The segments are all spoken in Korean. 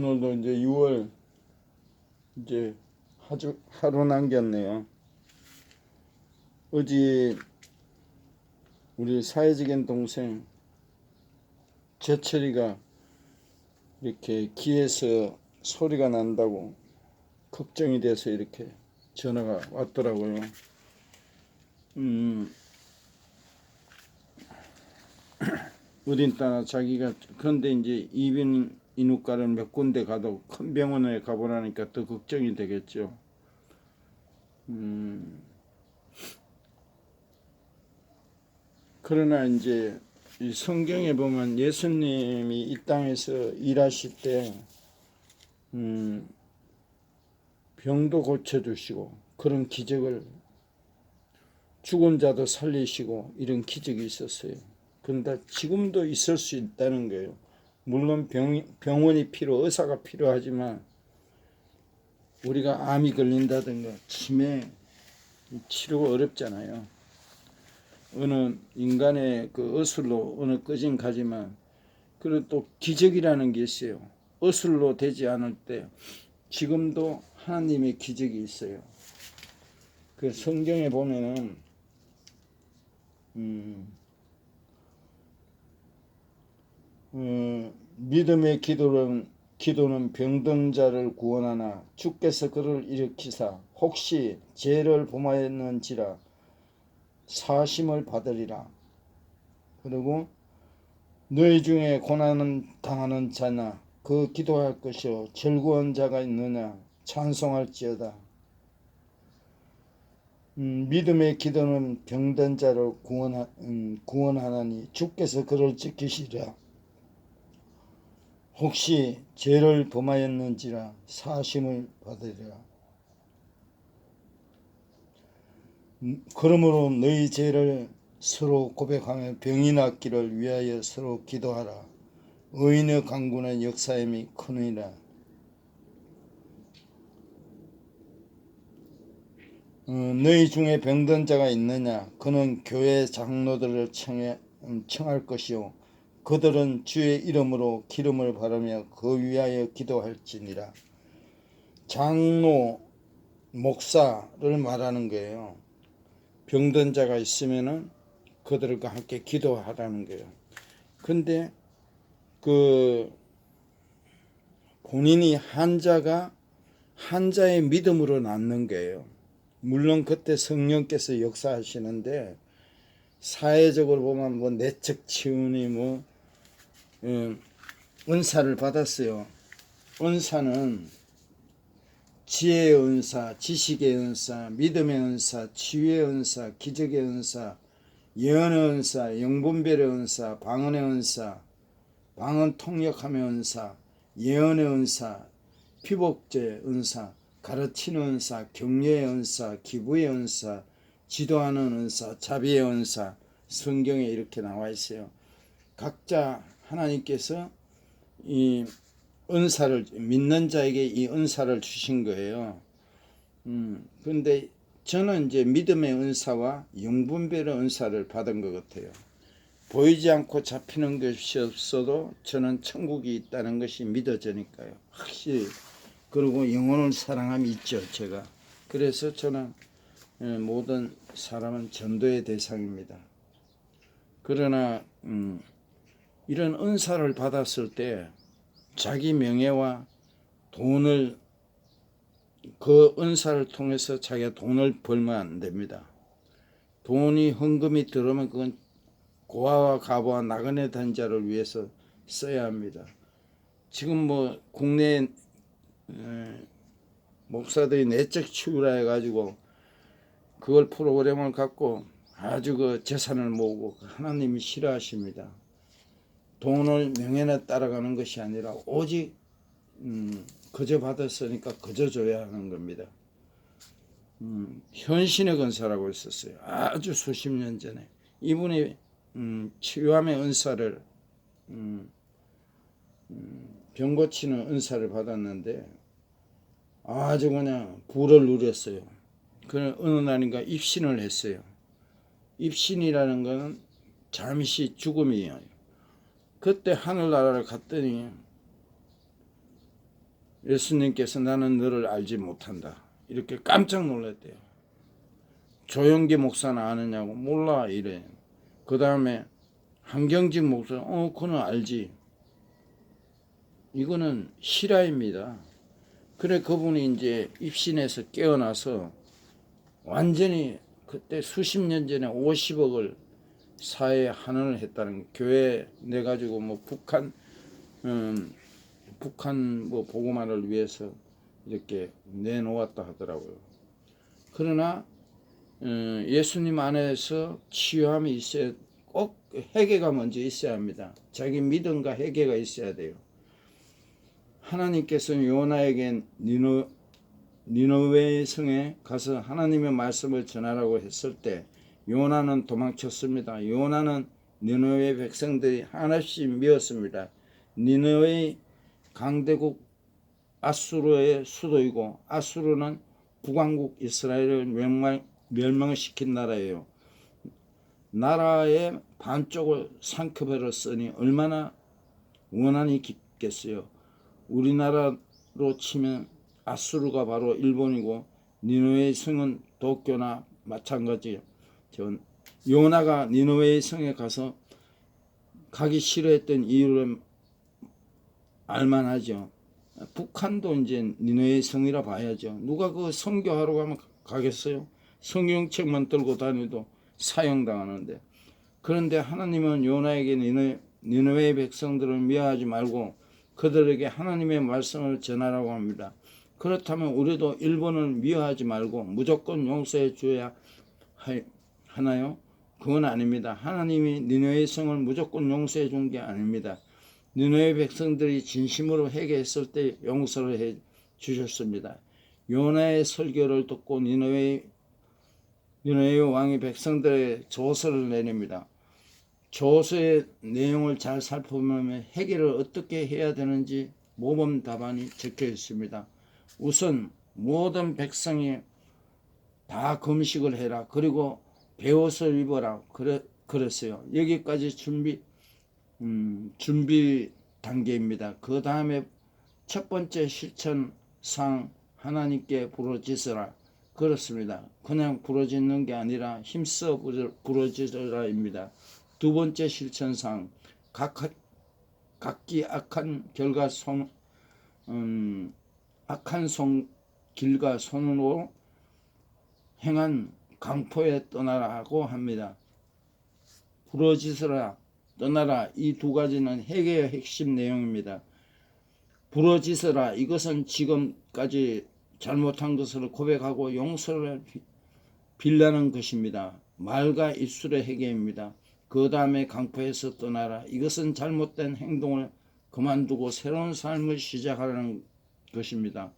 오늘도 이제 6월 이제 하루 남겼네요. 어제 우리 사회적인 동생 재철이가 이렇게 귀에서 소리가 난다고 걱정이 돼서 이렇게 전화가 왔더라고요. 어딘 따나 자기가 그런데 이제 이빈 인후과를 몇 군데 가도 큰 병원에 가보라니까 더 걱정이 되겠죠. 그러나 이제 이 성경에 보면 예수님이 이 땅에서 일하실 때 병도 고쳐주시고 그런 기적을 죽은 자도 살리시고 이런 기적이 있었어요. 그런데 지금도 있을 수 있다는 거예요. 물론 병원이 의사가 필요하지만 우리가 암이 걸린다든가 치매 치료가 어렵잖아요. 어느 인간의 그 어술로 어느 끄진 가지만 그리고 또 기적이라는 게 있어요. 어술로 되지 않을 때 지금도 하나님의 기적이 있어요. 그 성경에 보면은 믿음의 기도는 병든 자를 구원하나 주께서 그를 일으키사 혹시 죄를 범하였는지라 사심을 받으리라. 그리고 너희 중에 고난을 당하는 자나 그 기도할 것이요 즐거운 자가 있느냐 찬송할지어다. 믿음의 기도는 병든 자를 구원하나니 주께서 그를 지키시리라. 혹시 죄를 범하였는지라 사심을 받으리라. 그러므로 너희 죄를 서로 고백하며 병이 낫기를 위하여 서로 기도하라. 의인의 간구는 역사임이 크니라. 너희 중에 병든 자가 있느냐? 그는 교회 장로들을 청할 것이요 그들은 주의 이름으로 기름을 바르며 그 위하여 기도할지니라. 장로, 목사를 말하는 거예요. 병든 자가 있으면은 그들과 함께 기도하라는 거예요. 근데 그 본인이 한자의 믿음으로 낫는 거예요. 물론 그때 성령께서 역사하시는데 사회적으로 보면 뭐 내적 치유니 은사를 받았어요. 은사는 지혜의 은사, 지식의 은사, 믿음의 은사, 치유의 은사, 기적의 은사, 예언의 은사, 영분별의 은사, 방언의 은사, 방언 통역함의 은사, 예언의 은사, 피복제 은사, 가르치는 은사, 격려의 은사, 기부의 은사, 지도하는 은사, 자비의 은사, 성경에 이렇게 나와 있어요. 각자 하나님께서 이 은사를 믿는 자에게 이 은사를 주신 거예요. 그런데 저는 이제 믿음의 은사와 영분별의 은사를 받은 것 같아요. 보이지 않고 잡히는 것이 없어도 저는 천국이 있다는 것이 믿어지니까요. 확실히. 그리고 영혼을 사랑함이 있죠, 제가. 그래서 저는 모든 사람은 전도의 대상입니다. 그러나 이런 은사를 받았을 때 자기 명예와 돈을 그 은사를 통해서 자기가 돈을 벌면 안 됩니다. 돈이 헌금이 들어오면 그건 고아와 가부와 나그네 단자를 위해서 써야 합니다. 지금 뭐 국내 목사들이 내적 치유라 해가지고 그걸 프로그램을 갖고 아주 그 재산을 모으고 하나님이 싫어하십니다. 돈을 명예에 따라가는 것이 아니라 오직 거저 받았으니까 거저 줘야 하는 겁니다. 현신의 권사라고 있었어요. 아주 수십 년 전에 이분이 치유함의 은사를 병 고치는 은사를 받았는데 아주 그냥 부를 누렸어요. 그는 어느 날인가 입신을 했어요. 입신이라는 것은 잠시 죽음이에요. 그때 하늘나라를 갔더니 예수님께서 나는 너를 알지 못한다. 이렇게 깜짝 놀랐대요. 조영기 목사는 아느냐고 몰라 이래. 그 다음에 한경직 목사 그는 알지. 이거는 실화입니다. 그래 그분이 이제 입신해서 깨어나서 완전히 그때 수십 년 전에 50억을 사회에 환원을 했다는 교회 내 가지고 뭐 북한 뭐 보고만을 위해서 이렇게 내놓았다 하더라고요. 그러나 예수님 안에서 치유함이 있어야 꼭 회개가 먼저 있어야 합니다. 자기 믿음과 회개가 있어야 돼요. 하나님께서 요나에게 니느웨 성에 가서 하나님의 말씀을 전하라고 했을 때 요나는 도망쳤습니다. 요나는 니느웨 백성들이 하나씩 미웠습니다. 니느웨 강대국 아수르의 수도이고 아수르는 북왕국 이스라엘을 멸망시킨 나라예요. 나라의 반쪽을 삼켜버렸으니 얼마나 원한이 깊겠어요. 우리나라로 치면 아수르가 바로 일본이고 니느웨 성은 도쿄나 마찬가지예요. 요나가 니느웨 성에 가서 가기 싫어했던 이유를 알만하죠. 북한도 이제 니느웨 성이라 봐야죠. 누가 그 선교하러 가면 가겠어요? 성경책만 들고 다니도 사형당하는데. 그런데 하나님은 요나에게 니느웨 백성들을 미워하지 말고 그들에게 하나님의 말씀을 전하라고 합니다. 그렇다면 우리도 일본을 미워하지 말고 무조건 용서해 줘야 하나요? 그건 아닙니다. 하나님이 니느웨 성을 무조건 용서해 준 게 아닙니다. 니느웨 백성들이 진심으로 회개했을 때 용서를 해 주셨습니다. 요나의 설교를 듣고 니느웨 왕이 백성들의 조서를 내립니다. 조서의 내용을 잘 살펴보면 회개를 어떻게 해야 되는지 모범 답안이 적혀 있습니다. 우선 모든 백성이 다 금식을 해라. 그리고 베옷을 입어라. 그랬어요. 여기까지 준비 단계입니다. 그 다음에 첫 번째 실천상 하나님께 부르짖으라. 그렇습니다. 그냥 부르짖는 게 아니라 힘써 부르짖으라입니다. 두 번째 실천상 각기 악한 길과 손으로 행한 강포에 떠나라고 합니다. 부르짖으라, 떠나라. 이 두 가지는 회개의 핵심 내용입니다. 부르짖으라. 이것은 지금까지 잘못한 것을 고백하고 용서를 빌라는 것입니다. 말과 입술의 회개입니다. 그 다음에 강포에서 떠나라. 이것은 잘못된 행동을 그만두고 새로운 삶을 시작하라는 것입니다.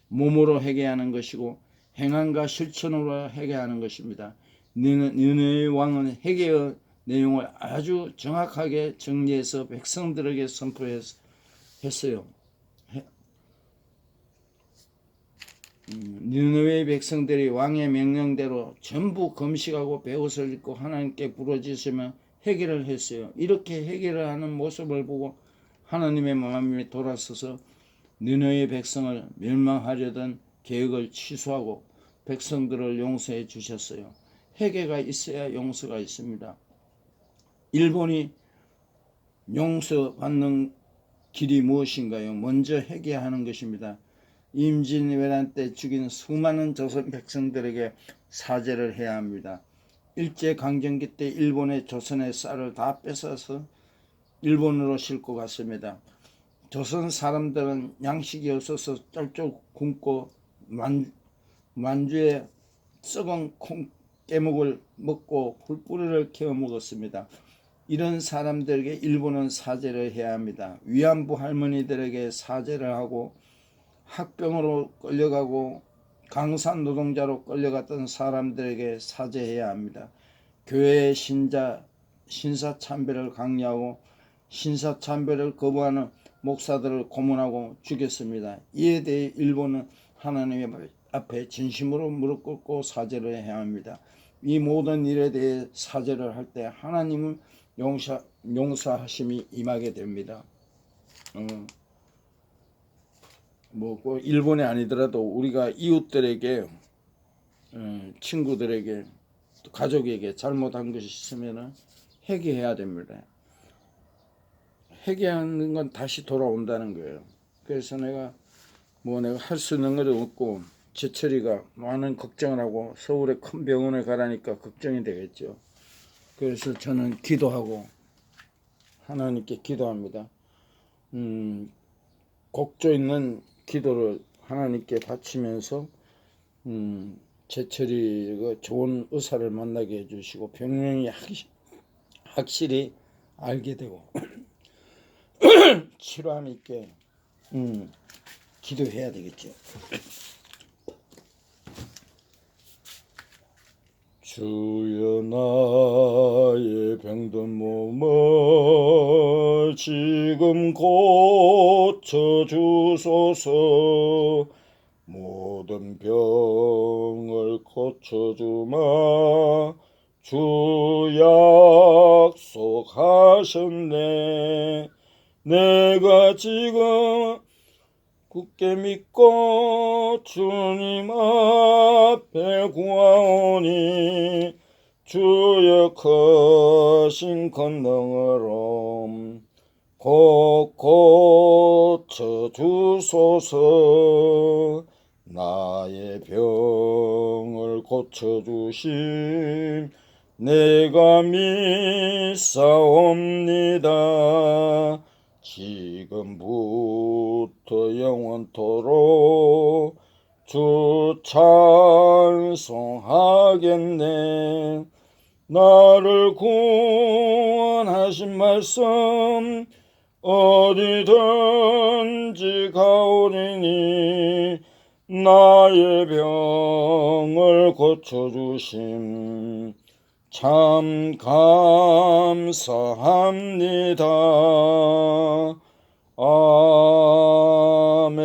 몸으로 회개하는 것이고 행함과 실천으로 회개하는 것입니다. 니느웨 왕은 회개의 내용을 아주 정확하게 정리해서 백성들에게 선포했어요. 니느웨 백성들이 왕의 명령대로 전부 금식하고 베옷을 입고 하나님께 부르짖으며 회개를 했어요. 이렇게 회개를 하는 모습을 보고 하나님의 마음이 돌아서서 니느웨 백성을 멸망하려던 계획을 취소하고 백성들을 용서해 주셨어요. 회개가 있어야 용서가 있습니다. 일본이 용서받는 길이 무엇인가요? 먼저 회개하는 것입니다. 임진왜란 때 죽인 수많은 조선 백성들에게 사죄를 해야 합니다. 일제강점기 때 일본의 조선의 쌀을 다 뺏어서 일본으로 싣고 갔습니다. 조선 사람들은 양식이 없어서 쩔쩔 굶고 만주에 썩은 콩 깨묵을 먹고 풀뿌리를 캐어 먹었습니다. 이런 사람들에게 일본은 사죄를 해야 합니다. 위안부 할머니들에게 사죄를 하고 학병으로 끌려가고 강산 노동자로 끌려갔던 사람들에게 사죄해야 합니다. 교회의 신사참배를 강요하고 신사참배를 거부하는 목사들을 고문하고 죽였습니다. 이에 대해 일본은 하나님 앞에 진심으로 무릎 꿇고 사죄를 해야 합니다. 이 모든 일에 대해 사죄를 할 때 하나님은 용서하심이 임하게 됩니다. 뭐꼭 일본이 아니더라도 우리가 이웃들에게 친구들에게 또 가족에게 잘못한 것이 있으면은 회개해야 됩니다. 회개하는 건 다시 돌아온다는 거예요. 그래서 내가 할 수 있는 것도 없고, 제철이가 많은 걱정을 하고 서울의 큰 병원에 가라니까 걱정이 되겠죠. 그래서 저는 기도하고 하나님께 기도합니다. 곡조 있는 기도를 하나님께 바치면서 제철이가 좋은 의사를 만나게 해주시고 병명이 확실히 알게 되고 치료함 있게 기도해야 되겠죠. 주여 나의 병든 몸을 지금 고쳐주소서. 모든 병을 고쳐주마 주 약속하셨네. 내가 지금 굳게 믿고 주님 앞에 구하오니 주의 크신 권능으로 곧 고쳐주소서. 나의 병을 고쳐주신 내가 믿사옵니다. 지금부터 영원토록 주 찬송하겠네. 나를 구원하신 말씀 어디든지 가오리니 나의 병을 고쳐주심 참 감사합니다. 아멘.